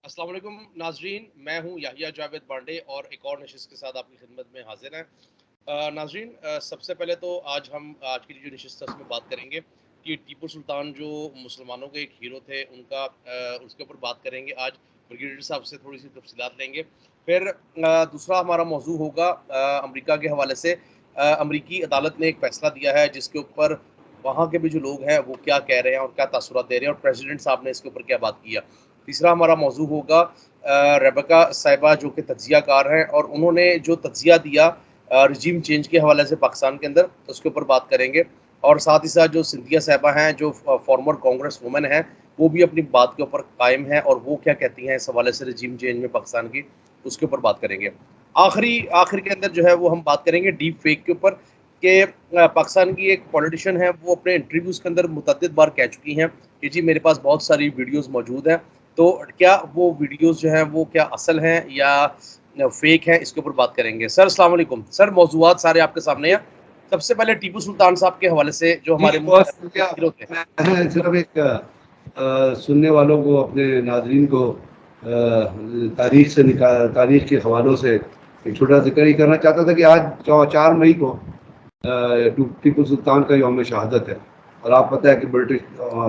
السلام علیکم ناظرین، میں ہوں یحییٰ جاوید بانڈے اور ایک اور نشست کے ساتھ آپ کی خدمت میں حاضر ہیں۔ ناظرین، سب سے پہلے تو آج کی جو نشست ہے اس میں بات کریں گے کہ ٹیپو سلطان جو مسلمانوں کے ایک ہیرو تھے ان کا اس کے اوپر بات کریں گے۔ آج بریگیڈیئر صاحب سے تھوڑی سی تفصیلات لیں گے۔ پھر دوسرا ہمارا موضوع ہوگا امریکہ کے حوالے سے۔ امریکی عدالت نے ایک فیصلہ دیا ہے جس کے اوپر وہاں کے بھی جو لوگ ہیں وہ کیا کہہ رہے ہیں اور کیا تاثرات دے رہے ہیں، اور پریزیڈنٹ صاحب نے اس کے اوپر کیا بات کیا۔ تیسرا ہمارا موضوع ہوگا ریبیکا صاحبہ جو کہ تجزیہ کار ہیں، اور انہوں نے جو تجزیہ دیا رجیم چینج کے حوالے سے پاکستان کے اندر، اس کے اوپر بات کریں گے۔ اور ساتھ ہی ساتھ جو سندھیا صاحبہ ہیں جو فارمر کانگریس وومن ہیں، وہ بھی اپنی بات کے اوپر قائم ہیں اور وہ کیا کہتی ہیں اس حوالے سے رجیم چینج میں پاکستان کی، اس کے اوپر بات کریں گے۔ آخر کے اندر جو ہے وہ ہم بات کریں گے ڈیپ فیک کے اوپر کہ پاکستان کی ایک پولیٹیشین ہے، وہ اپنے انٹرویوز کے اندر متعدد بار کہہ چکی ہیں کہ جی میرے پاس بہت ساری ویڈیوز موجود ہیں، تو کیا وہ ویڈیوز جو ہیں وہ کیا اصل ہیں یا فیک ہیں، اس کے اوپر بات کریں گے۔ سر السلام علیکم۔ سر موضوعات سارے آپ کے سامنے ہیں۔ سب سے پہلے ٹیپو سلطان صاحب کے حوالے سے جو جی ہمارے بہت شکریہ۔ ہیرو تھے۔ میں صرف ایک سننے والوں کو، اپنے ناظرین کو تاریخ کے حوالوں سے ایک چھوٹا ذکر ہی کرنا چاہتا تھا کہ آج 4 مئی کو ٹیپو سلطان کا یوم شہادت ہے، اور آپ پتہ ہے کہ برٹش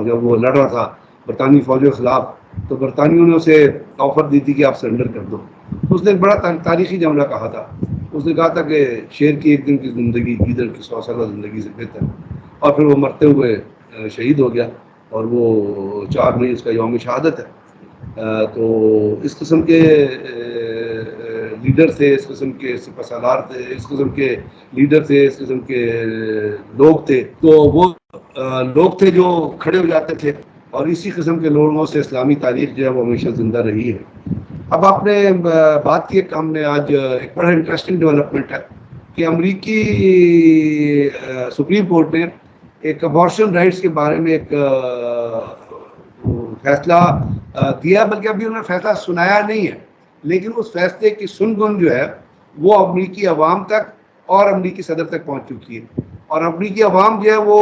جب وہ لڑ رہا تھا برطانوی فوجوں کے خلاف، تو برطانیوں نے اسے آفر دی تھی کہ آپ سرنڈر کر دو۔ اس نے ایک بڑا تاریخی جملہ کہا تھا۔ اس نے کہا تھا کہ شیر کی ایک دن کی زندگی گیدڑ کی 100 سالہ زندگی سے بہتر ہے، اور پھر وہ مرتے ہوئے شہید ہو گیا، اور وہ 4 مئی اس کا یوم شہادت ہے۔ تو اس قسم کے لیڈر تھے، اس قسم کے سپہ سالار تھے، اس قسم کے لیڈر تھے، اس قسم کے لوگ تھے، تو وہ لوگ تھے جو کھڑے ہو جاتے تھے، اور اسی قسم کے لوگوں سے اسلامی تاریخ جو ہے وہ ہمیشہ زندہ رہی ہے۔ اب آپ نے بات کی کہ ہم نے آج ایک بڑا انٹرسٹنگ ڈیولپمنٹ ہے کہ امریکی سپریم کورٹ نے ایک ابارشن رائٹس کے بارے میں ایک فیصلہ دیا، بلکہ ابھی انہوں نے فیصلہ سنایا نہیں ہے، لیکن اس فیصلے کی سنگن جو ہے وہ امریکی عوام تک اور امریکی صدر تک پہنچ چکی ہے، اور امریکی عوام جو ہے وہ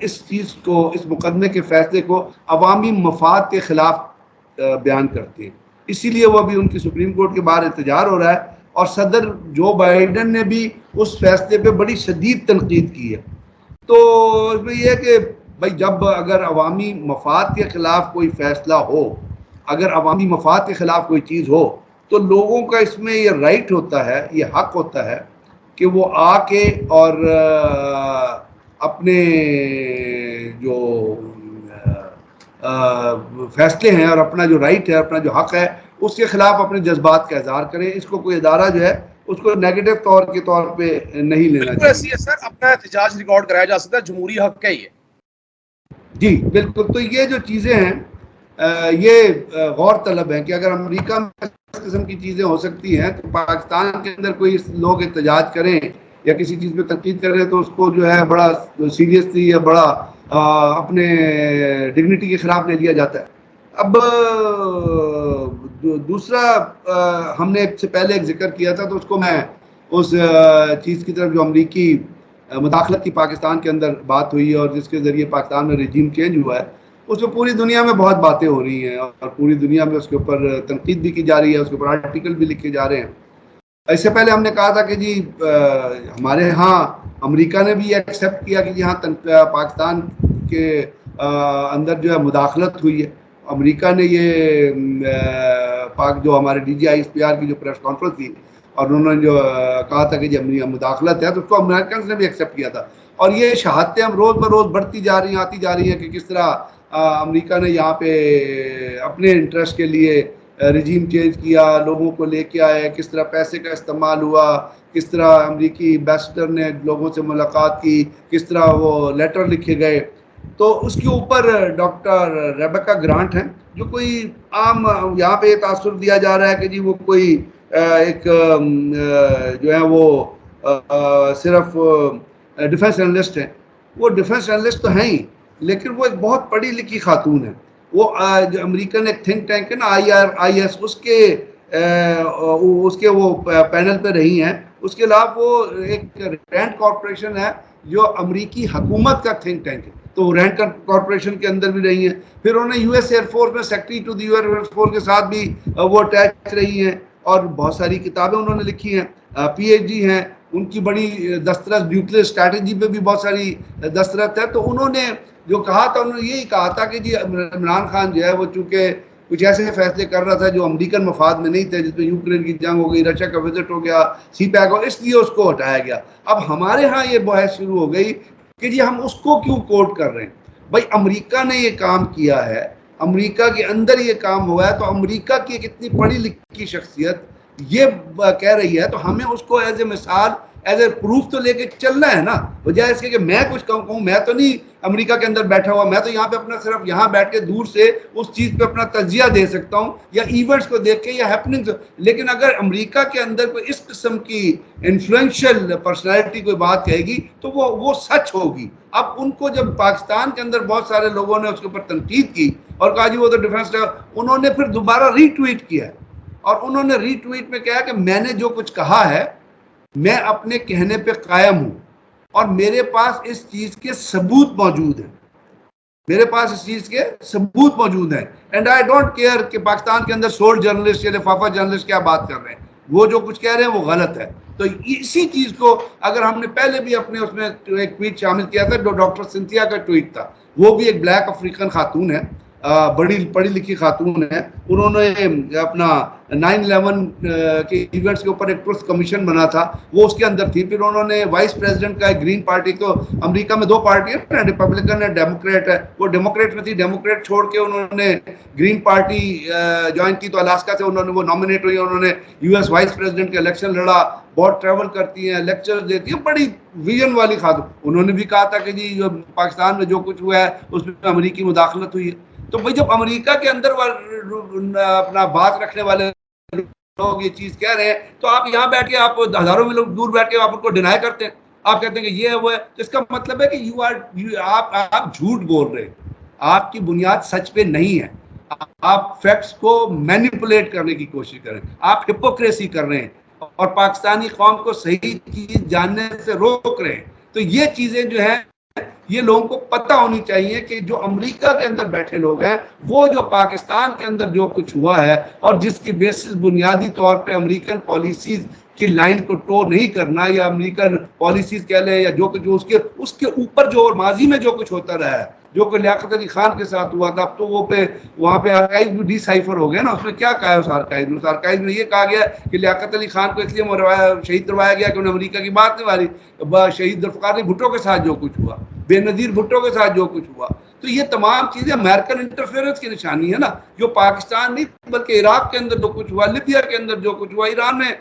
اس چیز کو، اس مقدمے کے فیصلے کو عوامی مفاد کے خلاف بیان کرتے ہیں۔ اسی لیے وہ ابھی ان کی سپریم کورٹ کے باہر احتجاج ہو رہا ہے، اور صدر جو بائیڈن نے بھی اس فیصلے پہ بڑی شدید تنقید کی ہے۔ تو اس میں یہ ہے کہ بھائی جب اگر عوامی مفاد کے خلاف کوئی فیصلہ ہو، اگر عوامی مفاد کے خلاف کوئی چیز ہو، تو لوگوں کا اس میں یہ رائٹ ہوتا ہے، یہ حق ہوتا ہے کہ وہ آ کے اور اپنے جو فیصلے ہیں اور اپنا جو رائٹ ہے، اپنا جو حق ہے، اس کے خلاف اپنے جذبات کا اظہار کریں۔ اس کو کوئی ادارہ جو ہے اس کو نیگیٹو طور پہ نہیں لینا بالکل چاہیے۔ ایسی ہے سر، اپنا احتجاج ریکارڈ کرایا جا سکتا ہے، جمہوری حق ہے یہ۔ جی بالکل۔ تو یہ جو چیزیں ہیں یہ غور طلب ہے کہ اگر امریکہ میں اس قسم کی چیزیں ہو سکتی ہیں، تو پاکستان کے اندر کوئی لوگ احتجاج کریں یا کسی چیز پہ تنقید کریں تو اس کو جو ہے بڑا سیریسلی یا بڑا اپنے ڈگنیٹی کے خلاف لے لیا جاتا ہے۔ اب دوسرا ہم نے ایک سے پہلے ایک ذکر کیا تھا، تو اس کو میں اس چیز کی طرف جو امریکی مداخلت کی پاکستان کے اندر بات ہوئی ہے اور جس کے ذریعے پاکستان میں رجیم چینج ہوا ہے، اس میں پوری دنیا میں بہت باتیں ہو رہی ہیں، اور پوری دنیا میں اس کے اوپر تنقید بھی کی جا رہی ہے، اس کے اوپر آرٹیکل بھی لکھے جا رہے ہیں۔ اس سے پہلے ہم نے کہا تھا کہ جی ہمارے ہاں امریکہ نے بھی ایکسیپٹ کیا کہ یہاں پاکستان کے اندر جو ہے مداخلت ہوئی ہے۔ امریکہ نے یہ پاک جو ہمارے D G I S P R کی جو پریس کانفرنس تھی، اور انہوں نے جو کہا تھا کہ جب مداخلت ہے، تو اس کو امریکنز نے بھی ایکسیپٹ کیا تھا، اور یہ شہادتیں ہم روز بروز بڑھتی جا رہی ہیں، آتی جا رہی ہیں کہ کس طرح امریکہ نے یہاں پہ اپنے انٹرسٹ کے لیے رجیم چینج کیا، لوگوں کو لے کے آئے، کس طرح پیسے کا استعمال ہوا، کس طرح امریکی ایمبیسڈر نے لوگوں سے ملاقات کی، کس طرح وہ لیٹر لکھے گئے۔ تو اس کے اوپر ڈاکٹر ریبیکا گرانٹ ہیں، جو کوئی عام یہاں پہ یہ تاثر دیا جا رہا ہے کہ جی وہ کوئی ایک جو ہے وہ صرف ڈیفنس انالسٹ ہیں۔ وہ ڈیفنس انالسٹ تو ہیں ہی، لیکن وہ ایک بہت پڑھی لکھی خاتون ہے۔ وہ جو امریکن ایک تھنک ٹینک ہے نا IRIS، اس کے وہ پینل پہ رہی ہیں۔ اس کے علاوہ وہ ایک رینڈ کارپوریشن ہے جو امریکی حکومت کا تھنک ٹینک ہے، تو رینٹ کارپوریشن کے اندر بھی رہی ہیں. پھر انہوں نے یو ایس ایئر فورس میں secretary to the U S force کے ساتھ بھی وہ اٹیچ رہی ہیں, اور بہت ساری کتابیں انہوں نے لکھی ہیں, پی ایچ ڈی ہیں, ان کی بڑی دسترس نیوکلیر اسٹریٹجی پہ بھی بہت ساری دسترس ہے. تو انہوں نے جو کہا تھا, انہوں نے یہی کہا تھا کہ جی عمران خان جو ہے وہ چونکہ کچھ ایسے فیصلے کر رہا تھا جو امریکن مفاد میں نہیں تھے, جس میں یوکرین کی جنگ ہو گئی, رشیا کا وزٹ ہو گیا, سی پیک ہو, اس لیے اس کو ہٹایا گیا. اب ہمارے ہاں یہ بحث شروع ہو گئی کہ جی ہم اس کو کیوں کوٹ کر رہے ہیں. بھائی امریکہ نے یہ کام کیا ہے, امریکہ کے اندر یہ کام ہوا ہے, تو امریکہ کی ایک اتنی پڑھی لکھی شخصیت یہ کہہ رہی ہے, تو ہمیں اس کو ایز اے مثال, ایز اے پروف تو لے کے چلنا ہے نا, بجائے اس کے کہ میں کچھ کہوں. میں تو نہیں امریکہ کے اندر بیٹھا ہوا, میں تو یہاں پہ اپنا صرف یہاں بیٹھ کے دور سے اس چیز پہ اپنا تجزیہ دے سکتا ہوں, یا ایونٹس کو دیکھ کے, یا ہیپننگز. لیکن اگر امریکہ کے اندر کوئی اس قسم کی انفلوئنشل پرسنالٹی کوئی بات کہے گی تو وہ سچ ہوگی. اب ان کو جب پاکستان کے اندر بہت سارے لوگوں نے اس کے اوپر تنقید کی اور کہا جی وہ تو ڈیفنس, انہوں نے پھر دوبارہ ری ٹویٹ کیا, اور انہوں نے ری ٹویٹ میں کہا کہ میں نے جو کچھ کہا ہے میں اپنے کہنے پہ قائم ہوں, اور میرے پاس اس چیز کے ثبوت موجود ہیں, میرے پاس اس چیز کے ثبوت موجود ہیں. اینڈ آئی ڈونٹ کیئر کہ پاکستان کے اندر سول جرنلسٹ یا لفافہ جرنلسٹ کیا بات کر رہے ہیں, وہ جو کچھ کہہ رہے ہیں وہ غلط ہے. تو اسی چیز کو اگر ہم نے پہلے بھی اپنے اس میں ایک ٹویٹ شامل کیا تھا, جو ڈاکٹر سنتھیا کا ٹویٹ تھا, وہ بھی ایک بلیک افریقن خاتون ہے, بڑی پڑھی لکھی خاتون ہے. انہوں نے اپنا 9/11 کے ایونٹس کے اوپر ایک ٹروتھ کمیشن بنا تھا, وہ اس کے اندر تھی. پھر انہوں نے وائس پریزیڈنٹ کا ایک گرین پارٹی, تو امریکہ میں دو پارٹی ہے, ریپبلکن ہے, ڈیموکریٹ ہے, وہ ڈیموکریٹ میں تھی, ڈیموکریٹ چھوڑ کے انہوں نے گرین پارٹی جوائن کی. تو الاسکا سے انہوں نے وہ نامنیٹ ہوئی, انہوں نے یو ایس وائس پریزیڈنٹ کا الیکشن لڑا, بہت ٹریول کرتی ہیں, لیکچر دیتی ہیں, بڑی ویژن والی خاتون. انہوں نے بھی کہا تھا کہ جی پاکستان میں جو کچھ ہوا ہے اس میں امریکی مداخلت ہوئی ہے. تو بھائی جب امریکہ کے اندر اپنا بات رکھنے والے لوگ یہ چیز کہہ رہے ہیں, تو آپ یہاں بیٹھ کے, آپ ہزاروں میں لوگ دور بیٹھ کے آپ ان کو ڈینائی کرتے ہیں, آپ کہتے ہیں کہ یہ ہے وہ ہے. اس کا مطلب ہے کہ آپ جھوٹ بول رہے ہیں, آپ کی بنیاد سچ پہ نہیں ہے, آپ فیکٹس کو مینیپولیٹ کرنے کی کوشش کریں, آپ ہپوکریسی کر رہے ہیں اور پاکستانی قوم کو صحیح چیز جاننے سے روک رہے ہیں. تو یہ چیزیں جو ہیں یہ لوگوں کو پتہ ہونی چاہیے کہ جو امریکہ کے اندر بیٹھے لوگ ہیں, وہ جو پاکستان کے اندر جو کچھ ہوا ہے, اور جس کی بیسس بنیادی طور پہ امریکن پالیسیز کی لائن کو ٹور نہیں کرنا, یا امریکن پالیسیز کہہ لیں, یا جو کچھ اس کے اوپر جو ماضی میں جو کچھ ہوتا رہا ہے, جو کہ لیاقت علی خان کے ساتھ ہوا تھا, اب تو وہ پہ وہاں پہ آرکائیو بھی ڈی سائفر ہو گیا نا. اس میں کیا کہا ہے اس آرکائیو میں یہ کہا گیا کہ لیاقت علی خان کو اس لیے شہید کروایا گیا کہ انہیں امریکہ کی بات نہیں مانی. شہید ذوالفقار بھٹو کے ساتھ جو کچھ ہوا, بے نظیر بھٹو کے ساتھ جو کچھ ہوا, تو یہ تمام چیزیں امریکن انٹرفیئرنس کی نشانی ہے نا. جو پاکستان نہیں بلکہ عراق کے اندر جو کچھ ہوا, لیبیا کے اندر جو کچھ ہوا, ایران میں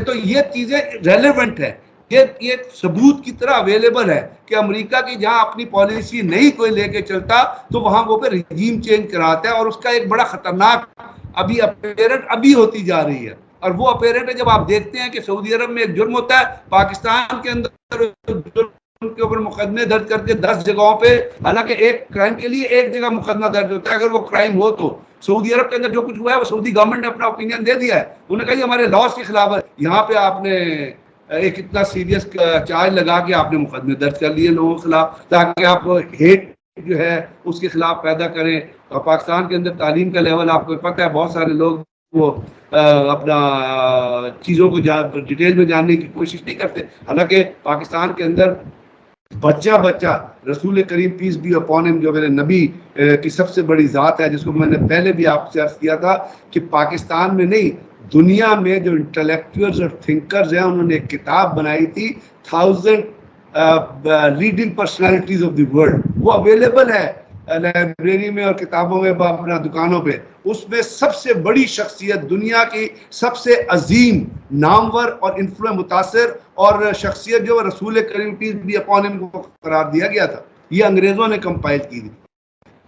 تو یہ چیزیں ریلیونٹ ہے, یہ ثبوت کی طرح اویلیبل ہے کہ امریکہ کی جہاں اپنی پالیسی نہیں کوئی لے کے چلتا تو وہاں وہ پہ رجیم چینج کراتا ہے, اور اس کا ایک بڑا خطرناک ابھی اپیرنٹ ابھی ہوتی جا رہی ہے. اور وہ اپیرنٹ ہے جب آپ دیکھتے ہیں کہ سعودی عرب میں ایک جرم ہوتا ہے, پاکستان کے اندر کے اوپر مقدمے درج کر کے 10 جگہوں پہ, حالانکہ ایک کرائم کے لیے ایک جگہ مقدمہ درج ہوتا ہے اگر وہ کرائم ہو تو. سعودی عرب کے اندر جو کچھ ہوا ہے وہ سعودی گورنمنٹ نے اپنا اوپینین دے دیا ہے, انہوں نے کہا یہ ہمارے لاس کے خلاف ہے. یہاں پہ آپ نے ایک اتنا سیریس چارج لگا کے آپ نے مقدمے درج کر لیے لوگوں کے خلاف, تاکہ آپ ہیٹ جو ہے اس کے خلاف پیدا کریں. اور پاکستان کے اندر تعلیم کا لیول آپ کو پتہ ہے, بہت سارے لوگ وہ اپنا چیزوں کو ڈیٹیل میں جاننے کی کوشش نہیں کرتے, حالانکہ پاکستان کے اندر بچہ رسول کریم پیس بی اپون ہم, جو میرے نبی کی سب سے بڑی ذات ہے, جس کو میں نے پہلے بھی آپ سے عرض کیا تھا کہ پاکستان میں نہیں دنیا میں جو انٹلیکچوئلز اور تھنکرز ہیں, انہوں نے ایک کتاب بنائی تھی 1000 leading personalities of the world, وہ اویلیبل ہے لائبریری میں اور کتابوں میں, اپنا دکانوں پہ. اس میں سب سے بڑی شخصیت, دنیا کی سب سے عظیم, نامور اور متاثر اور شخصیت جو رسول کریم پیس بی اپون ہم کو قرار دیا گیا تھا, یہ انگریزوں نے کمپائل کی تھی.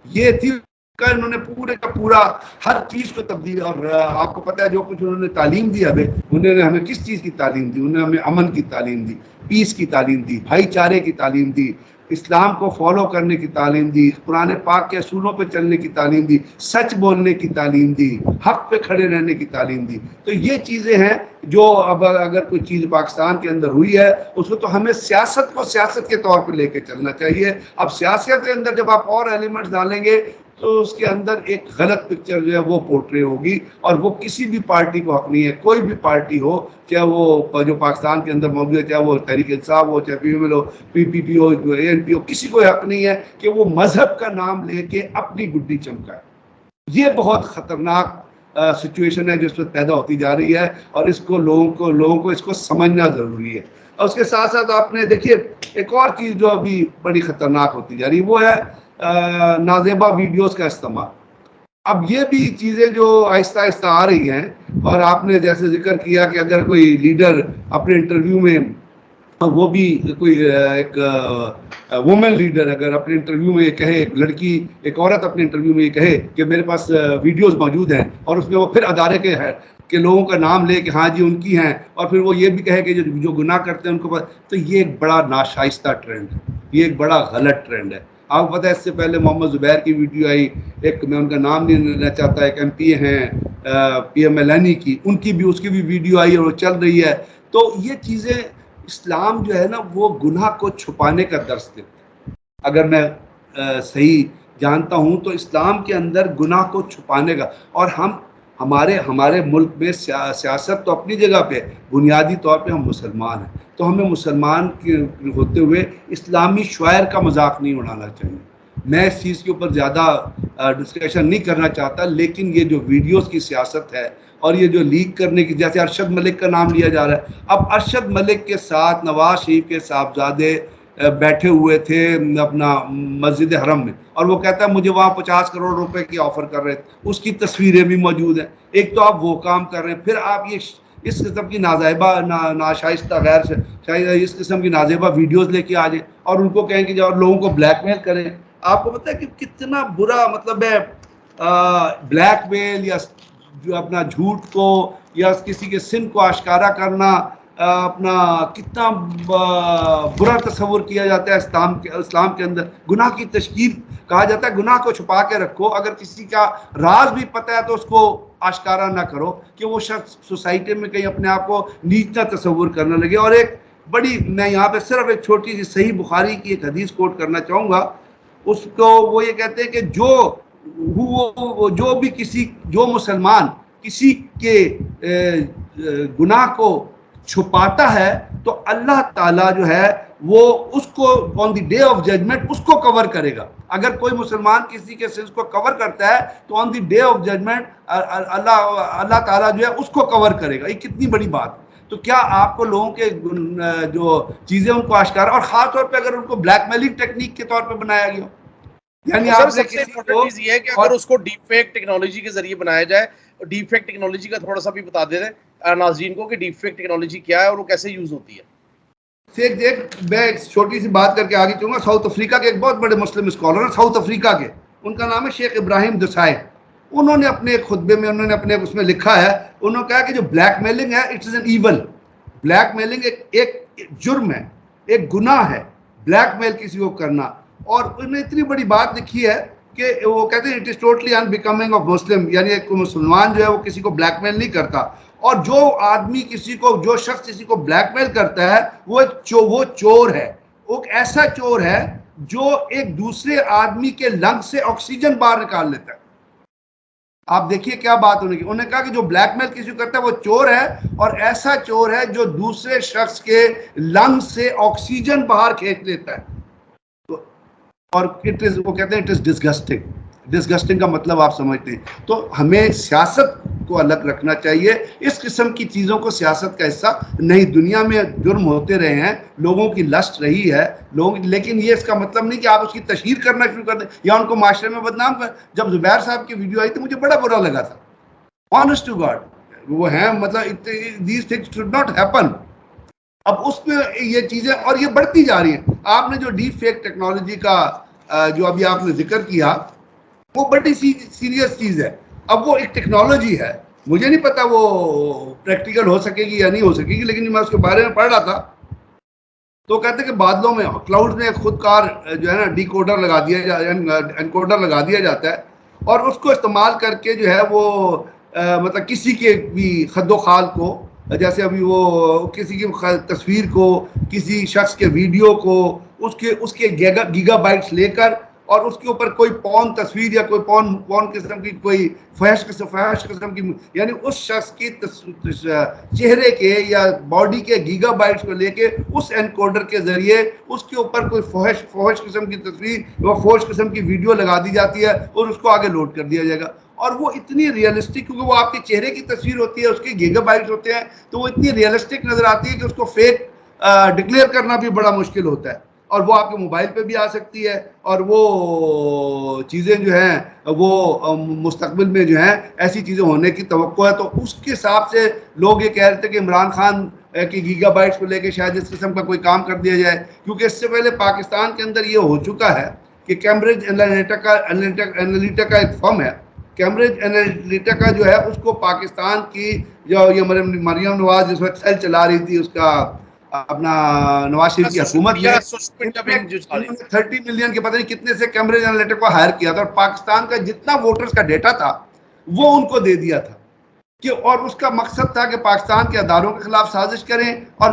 یہ تھی انہوں نے پورے کا پورا ہر چیز کو تبدیل, اور آپ کو پتہ ہے جو کچھ انہوں نے تعلیم دی, انہوں نے ہمیں کس چیز کی تعلیم دی, انہوں نے ہمیں امن کی تعلیم دی, پیس کی تعلیم دی, بھائی چارے کی تعلیم دی, اسلام کو فالو کرنے کی تعلیم دی، قرآن پاک کے اصولوں پہ چلنے کی تعلیم دی، سچ بولنے کی تعلیم دی، حق پہ کھڑے رہنے کی تعلیم دی. تو یہ چیزیں ہیں جو اب اگر کوئی چیز پاکستان کے اندر ہوئی ہے اس کو تو ہمیں سیاست کو سیاست کے طور پہ لے کے چلنا چاہیے. اب سیاست کے اندر جب آپ اور ایلیمنٹس ڈالیں گے تو اس کے اندر ایک غلط پکچر جو ہے وہ پورٹری ہوگی، اور وہ کسی بھی پارٹی کو حق نہیں ہے، کوئی بھی پارٹی ہو، چاہے وہ جو پاکستان کے اندر موجود ہے، چاہے وہ تحریک انصاف ہو، چاہے پی ایم ایل ہو، پی پی ہو، اے این پی ہو، کسی کو حق نہیں ہے کہ وہ مذہب کا نام لے کے اپنی گڈی چمکائے. یہ بہت خطرناک سچویشن ہے جو اس وقت پیدا ہوتی جا رہی ہے، اور اس کو لوگوں کو اس کو سمجھنا ضروری ہے. اور اس کے ساتھ ساتھ آپ نے دیکھیے ایک اور چیز جو ابھی بڑی خطرناک ہوتی جا رہی ہے وہ ہے نازیبا ویڈیوز کا استعمال. اب یہ بھی چیزیں جو آہستہ آہستہ آ رہی ہیں، اور آپ نے جیسے ذکر کیا کہ اگر کوئی لیڈر اپنے انٹرویو میں، وہ بھی کوئی ایک وومن لیڈر اگر اپنے انٹرویو میں یہ کہے، ایک لڑکی ایک عورت اپنے انٹرویو میں یہ کہے کہ میرے پاس ویڈیوز موجود ہیں، اور اس میں وہ پھر ادارے کے ہے کہ لوگوں کا نام لے کہ ہاں جی ان کی ہیں، اور پھر وہ یہ بھی کہے کہ جو گناہ کرتے ہیں ان کو، تو یہ ایک بڑا ناشائستہ ٹرینڈ ہے، یہ ایک بڑا غلط ٹرینڈ ہے. آپ کو پتہ ہے اس سے پہلے محمد زبیر کی ویڈیو آئی، ایک میں ان کا نام نہیں لینا چاہتا، ایک ایم پی ہیں پی ایم ایل این کی، ان کی بھی اس کی بھی ویڈیو آئی اور وہ چل رہی ہے. تو یہ چیزیں اسلام جو ہے نا وہ گناہ کو چھپانے کا درس دیتا ہے. اگر میں صحیح جانتا ہوں تو اسلام کے اندر گناہ کو چھپانے کا، اور ہمارے ملک میں سیاست تو اپنی جگہ پہ، بنیادی طور پہ ہم مسلمان ہیں، تو ہمیں مسلمان ہوتے ہوئے اسلامی شعائر کا مذاق نہیں اڑانا چاہیے. میں اس چیز کے اوپر زیادہ ڈسکشن نہیں کرنا چاہتا، لیکن یہ جو ویڈیوز کی سیاست ہے اور یہ جو لیک کرنے کی، جیسے ارشد ملک کا نام لیا جا رہا ہے، اب ارشد ملک کے ساتھ نواز شریف کے صاحبزادے بیٹھے ہوئے تھے اپنا مسجد حرم میں، اور وہ کہتا ہے مجھے وہاں 50 کروڑ روپے کی آفر کر رہے تھے، اس کی تصویریں بھی موجود ہیں. ایک تو آپ وہ کام کر رہے ہیں، پھر آپ یہ اس قسم کی نازائبہ ناشائستہ اس قسم کی نازیبہ ویڈیوز لے کے آ جائیں اور ان کو کہیں کہ اور لوگوں کو بلیک میل کریں. آپ کو پتہ ہے کہ کتنا برا مطلب ہے بلیک میل یا جو اپنا جھوٹ کو یا کسی کے سن کو آشکارا کرنا اپنا کتنا برا تصور کیا جاتا ہے اسلام کے اندر. گناہ کی تشکیل کہا جاتا ہے گناہ کو چھپا کے رکھو، اگر کسی کا راز بھی پتہ ہے تو اس کو آشکارا نہ کرو کہ وہ شخص سوسائٹی میں کہیں اپنے آپ کو نیچا تصور کرنے لگے. اور ایک بڑی، میں یہاں پہ صرف ایک چھوٹی سی صحیح بخاری کی ایک حدیث کوٹ کرنا چاہوں گا. اس کو وہ یہ کہتے ہیں کہ جو بھی جو مسلمان کسی کے گناہ کو چھپاتا ہے تو اللہ تعالیٰ جو ہے وہ اس کو آن دی ڈے آف ججمنٹ اس کو کور کرے گا. اگر کوئی مسلمان کسی کے سنس کو کور کرتا ہے تو آن دی ڈے آف ججمنٹ اللہ تعالیٰ جو ہے اس کو کور کرے گا. یہ کتنی بڑی بات ہے. تو کیا آپ کو لوگوں کے جو چیزیں ان کو آشکار، اور خاص طور پہ اگر ان کو بلیک میلنگ ٹیکنیک کے طور پہ بنایا گیا، یعنی سر آپ نے سب سے کسی امپورٹنٹ کو، چیز یہ ہے کہ اور اگر اس کو ڈیپ فیک ٹیکنالوجی کے ذریعے بنایا جائے، ڈیپ فیک ٹیکنالوجی کا تھوڑا سا بھی بتا دے دیں ناظرین کو کہ ڈیپ فیک ٹیکنالوجی کیا ہے اور وہ کیسے یوز ہوتی ہے. میں ایک چھوٹی سی بات کر کے آگے چلوں گا. ساؤتھ افریقہ کے ایک بہت بڑے مسلم اسکالر ہیں ساؤتھ افریقہ کے، ان کا نام ہے شیخ ابراہیم دسائے. انہوں نے اپنے خطبے میں انہوں نے اپنے اس میں لکھا ہے، انہوں نے کہا کہ جو بلیک میلنگ ہے it is an evil. Blackmailing ایک جرم ہے، ایک گناہ ہے بلیک میل کسی کو کرنا. اور انہوں نے اتنی بڑی بات لکھی ہے کہ وہ کہتے ہیں it is totally in becoming of Muslim, یعنی ایک مسلمان جو ہے وہ کسی کو بلیک میل نہیں کرتا. اور جو آدمی جو شخص کسی کو بلیک میل کرتا ہے وہ چور ہے. وہ ایک ایسا چور ہے جو ایک دوسرے آدمی کے لنگ سے آکسیجن باہر نکال لیتا ہے. آپ دیکھیے کیا بات ہونے کی. انہوں نے کہا کہ جو بلیک میل کسی کو کرتا ہے وہ چور ہے، اور ایسا چور ہے جو دوسرے شخص کے لنگ سے آکسیجن باہر کھینچ لیتا ہے. اور وہ کہتے ہیں اٹ از ڈسگسٹنگ. ڈسگسٹنگ کا مطلب آپ سمجھتے ہیں. تو ہمیں سیاست کو الگ رکھنا چاہیے، اس قسم کی چیزوں کو سیاست کا حصہ نہیں. دنیا میں جرم ہوتے رہے ہیں، لوگوں کی لسٹ رہی ہے لیکن یہ اس کا مطلب نہیں کہ آپ اس کی تشہیر کرنا شروع کر دیں یا ان کو معاشرے میں بدنام کر. جب زبیر صاحب کی ویڈیو آئی تھی مجھے بڑا برا لگا تھا، آنیسٹ ٹو گاڈ. وہ ہیں مطلب these things should not happen. اب اس میں یہ چیزیں اور یہ بڑھتی جا رہی ہیں. آپ نے جو ڈیپ فیک ٹیکنالوجی کا جو ابھی آپ نے ذکر کیا، وہ بڑی سیریس چیز ہے. اب وہ ایک ٹیکنالوجی ہے، مجھے نہیں پتا وہ پریکٹیکل ہو سکے گی یا نہیں ہو سکے گی، لیکن میں اس کے بارے میں پڑھ رہا تھا تو کہتے ہیں کہ بادلوں میں کلاؤڈ میں خود کار جو ہے نا ڈیکوڈر لگا دیا انکوڈر لگا دیا جاتا ہے اور اس کو استعمال کر کے جو ہے وہ مطلب کسی کے بھی خد و خال کو جیسے ابھی وہ کسی کی تصویر کو کسی شخص کے ویڈیو کو اس کے گیگا بائٹس لے کر اور اس کے اوپر کوئی پون تصویر یا کوئی پون قسم کی کوئی فحش قسم کی یعنی اس شخص کی چہرے کے یا باڈی کے گیگا بائٹس کو لے کے اس انکوڈر کے ذریعے اس کے اوپر کوئی فحش قسم کی تصویر یا فحش قسم کی ویڈیو لگا دی جاتی ہے اور اس کو آگے لوڈ کر دیا جائے گا. اور وہ اتنی ریئلسٹک کیونکہ وہ آپ کے چہرے کی تصویر ہوتی ہے اس کے گیگا بائٹس ہوتے ہیں تو وہ اتنی ریئلسٹک نظر آتی ہے کہ اس کو فیک ڈکلیئر کرنا بھی بڑا مشکل ہوتا ہے اور وہ آپ کے موبائل پہ بھی آ سکتی ہے اور وہ چیزیں جو ہیں وہ مستقبل میں جو ہیں ایسی چیزیں ہونے کی توقع ہے. تو اس کے حساب سے لوگ یہ کہہ رہے تھے کہ عمران خان کی گیگا بائٹس کو لے کے شاید اس قسم کا کوئی کام کر دیا جائے کیونکہ اس سے پہلے پاکستان کے اندر یہ ہو چکا ہے کہ کیمبرج انالیٹیکا ایک فرم ہے. کیمبرج انالیٹیکا جو ہے اس کو پاکستان کی جو یہ مریم نواز جس وقت سیل چلا رہی تھی اس کا اپنا نواز شریف کی حکومت میں 30 ملین کے پتہ نہیں کتنے سے کیمبرج انالیٹیکا کو ہائر کیا تھا اور پاکستان کا جتنا ووٹرز کا ڈیٹا تھا وہ ان کو دے دیا تھا کہ اور اس کا مقصد تھا کہ پاکستان کے اداروں کے خلاف سازش کریں اور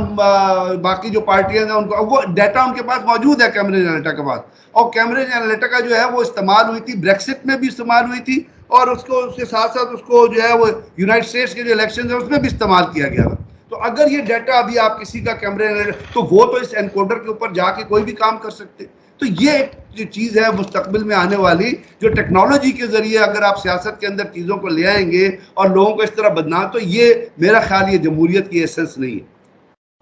باقی جو پارٹیاں ہیں ان کو وہ ڈیٹا ان کے پاس موجود ہے کیمبرج انالیٹیکا کے پاس. اور کیمبرج انالیٹیکا جو ہے وہ استعمال ہوئی تھی بریکسٹ میں بھی استعمال ہوئی تھی اور اس کے ساتھ ساتھ اس کو جو ہے وہ یونائٹڈ اسٹیٹس کے جو الیکشن ہیں اس میں بھی استعمال کیا گیا تھا. تو اگر یہ ڈیٹا ابھی آپ کسی کا کیمرے تو وہ تو اس انکوڈر کے اوپر جا کے کوئی بھی کام کر سکتے. تو یہ ایک چیز ہے مستقبل میں آنے والی جو ٹیکنالوجی کے ذریعے اگر آپ سیاست کے اندر چیزوں کو لے آئیں گے اور لوگوں کو اس طرح بدنام تو یہ میرا خیال یہ جمہوریت کی ایسنس نہیں ہے.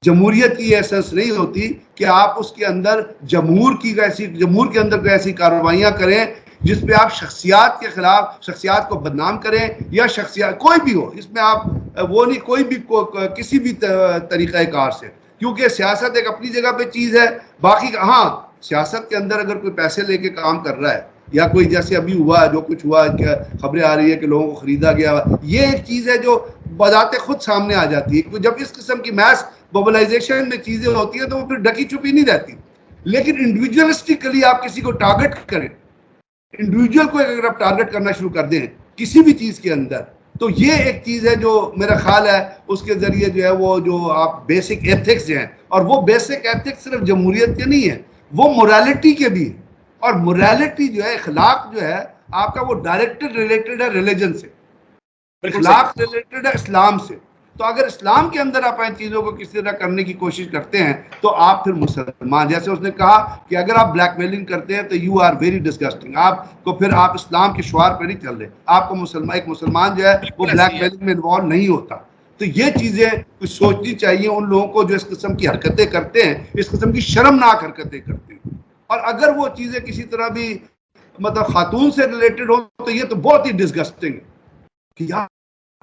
جمہوریت کی ایسنس نہیں ہوتی کہ آپ اس کے اندر جمہور کے اندر کوئی ایسی کارروائیاں کریں جس پہ آپ شخصیات کے خلاف شخصیات کو بدنام کریں یا شخصیات کوئی بھی ہو اس میں آپ وہ نہیں کوئی بھی کسی بھی طریقہ کار سے کیونکہ سیاست ایک اپنی جگہ پہ چیز ہے. باقی ہاں سیاست کے اندر اگر کوئی پیسے لے کے کام کر رہا ہے یا کوئی جیسے ابھی ہوا جو کچھ ہوا خبریں آ رہی ہے کہ لوگوں کو خریدا گیا یہ ایک چیز ہے جو بذات خود سامنے آ جاتی ہے. جب اس قسم کی میس موبلائزیشن میں چیزیں ہوتی ہیں تو وہ پھر ڈکی چھپی نہیں رہتی. لیکن انڈیویجولسٹکلی آپ کسی کو ٹارگٹ کریں انڈیویجول کو اگر آپ ٹارگٹ کرنا شروع کر دیں کسی بھی چیز کے اندر تو یہ ایک چیز ہے جو میرا خیال ہے اس کے ذریعے جو ہے وہ جو آپ بیسک ایتھکس ہیں اور وہ بیسک ایتھکس صرف جمہوریت کے نہیں ہیں وہ موریلٹی کے بھی اور موریلٹی جو ہے اخلاق جو ہے آپ کا وہ ڈائریکٹڈ ریلیٹڈ ہے ریلیجن سے اخلاق ریلیٹڈ ہے اسلام سے. تو اگر اسلام کے اندر آپ ان چیزوں کو کسی طرح کرنے کی کوشش کرتے ہیں تو آپ پھر مسلمان جیسے اس نے کہا کہ اگر آپ بلیک میلنگ کرتے ہیں تو یو آر ویری ڈسگسٹنگ آپ کو پھر آپ اسلام کے شعار پہ نہیں چل رہے. آپ کو ایک مسلمان جو ہے وہ بلیک میلنگ میں انوالو نہیں ہوتا. تو یہ چیزیں کچھ سوچنی چاہیے ان لوگوں کو جو اس قسم کی حرکتیں کرتے ہیں اس قسم کی شرمناک حرکتیں کرتے ہیں. اور اگر وہ چیزیں کسی طرح بھی مطلب خاتون سے ریلیٹڈ ہو تو یہ تو بہت ہی ڈسگسٹنگ ہے کہ یار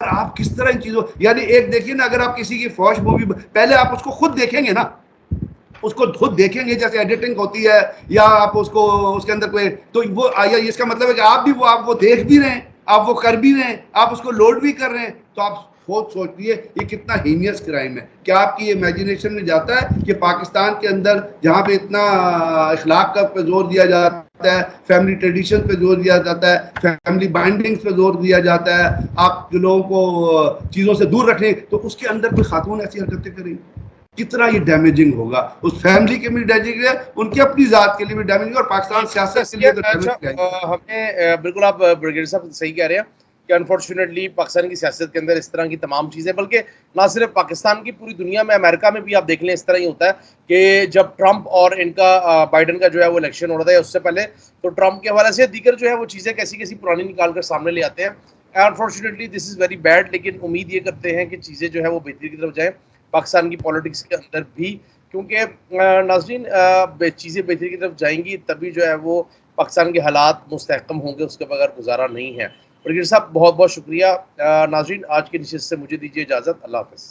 آپ کس طرح ان چیزوں یعنی ایک دیکھیے نا اگر آپ کسی کی فوش مووی پہلے آپ اس کو خود دیکھیں گے نا اس کو خود دیکھیں گے جیسے ایڈیٹنگ ہوتی ہے یا آپ اس کو اس کے اندر کوئی تو وہ آیا اس کا مطلب ہے کہ آپ بھی وہ دیکھ بھی رہے ہیں آپ وہ کر بھی رہے ہیں آپ اس کو لوڈ بھی کر رہے ہیں تو آپ خود سوچیے یہ کتنا ہینیس کرائم ہے. کیا آپ کی امیجنیشن میں جاتا ہے کہ پاکستان کے اندر جہاں پہ اتنا اخلاق کا پہ زور دیا جاتا ہے فیملی ٹریڈیشن پہ زور دیا جاتا ہے فیملی بائنڈنگز پہ زور دیا جاتا ہے آپ جو لوگوں کو چیزوں سے دور رکھیں تو اس کے اندر کوئی خاتون ایسی حرکتیں کریں کتنا یہ ڈیمیجنگ ہوگا اس فیملی کے بھی ڈیمیجنگ ہے ان کی اپنی ذات کے لیے بھی ڈیمیجنگ اور پاکستان سیاست کے لیے تو ڈیمیجنگ ہے. ہمیں بالکل آپ بریگیڈیئر صاحب صحیح کہہ رہے ہیں کہ انفارچونیٹلی پاکستان کی سیاست کے اندر اس طرح کی تمام چیزیں بلکہ نہ صرف پاکستان کی پوری دنیا میں امریکہ میں بھی آپ دیکھ لیں اس طرح ہی ہوتا ہے کہ جب ٹرمپ اور ان کا بائیڈن کا جو ہے وہ الیکشن ہو رہا تھا اس سے پہلے تو ٹرمپ کے حوالے سے دیگر جو ہے وہ چیزیں کیسی پرانی نکال کر سامنے لے آتے ہیں. Unfortunately this is very bad لیکن امید یہ کرتے ہیں کہ چیزیں جو ہے وہ بہتری کی طرف جائیں پاکستان کی پالیٹکس کے اندر بھی کیونکہ ناظرین چیزیں بہتری کی طرف جائیں گی تبھی جو ہے وہ پاکستان کے حالات مستحکم ہوں گے اس کے بغیر گزارا نہیں ہے. بریگیڈیئر صاحب بہت بہت شکریہ. ناظرین آج کی نشست سے مجھے دیجیے اجازت. اللہ حافظ.